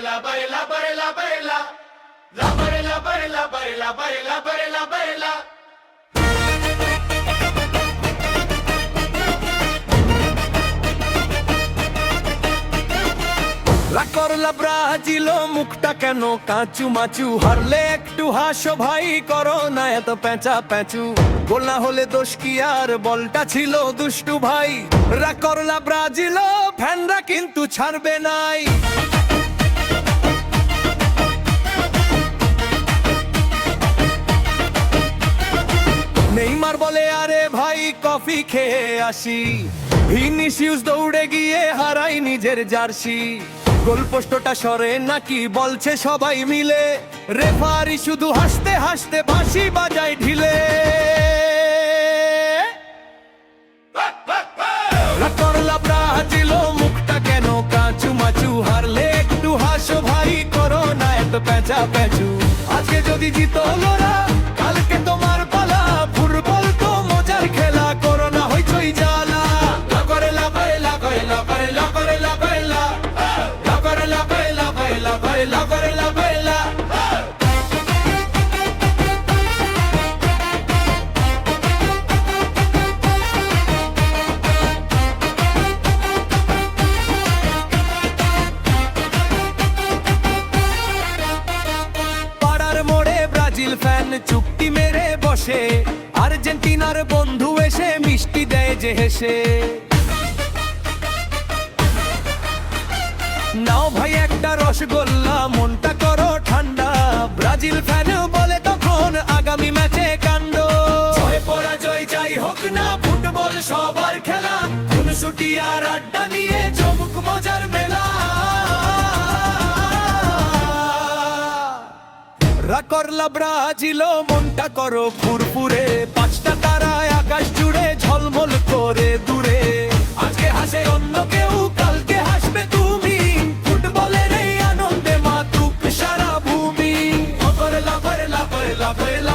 baila, baila, baila, baila. La baila, baila, baila, baila, baila, baila. করলা Brazil মুখটা কেন কাঁচু মাচু হারলে একটু হাসো ভাই করো না এত পেঁচা পেঁচু গোল না হলে দোষ কি আর বলটা ছিল দুষ্টু ভাই করলা ব্রাজিল ফ্যানরা কিন্তু ছাড়বে নাই নেইমার বলে আরে ভাই কফি খেয়ে আসি ভিনিসিয়াস দৌড়ে গিয়ে হারাই নিজের জার্সি গোলপোস্টটা সরে নাকি বলছে সবাই মিলে রেফারি শুধু হাসতে হাসতে বাঁশি বাজায় ঢিলে করলা ব্রাজিল মুখটা কেন কাঁচু মাচু হারলে একটু হাসো ভাই করো না এত পেঁচা পেঁচু আজকে যদি জিতো লোরা কালকে তোমার পালা ফুটবল তো মজার খেলা করো না হইচই জ্বালা করলা বাইলা বাইলা বাইলা করলা বাইলা করলা বাইলা বাইলা বাইলা করলা বাইলা ব্রাজিল ফ্যান চুক্তি মেরে বসে আর্জেন্টিনার বন্ধু এসে মিষ্টি দেয় যে হেসে নাও ভাই একটা রসগোল্লা মনটা করো ঠান্ডা ব্রাজিল ফ্যান বলে তখন আগামী ম্যাচে কাণ্ড জয় পরাজয় যাই হোক না ফুটবল সবার খেলা খুনসুটি আর আড্ডা নিয়ে চমুক মজার মেলা করলা ব্রাজিল মনটা করো ফুরফুরে পাঁচটা তারায় আকাশ জুড়ে ঝলমল করে দূরে আজকে হাসে অন্য কেউ কালকে হাসবে তুমি ফুটবলের এই আনন্দে মাতুক সারা ভূমি করলা করলা করলা করলা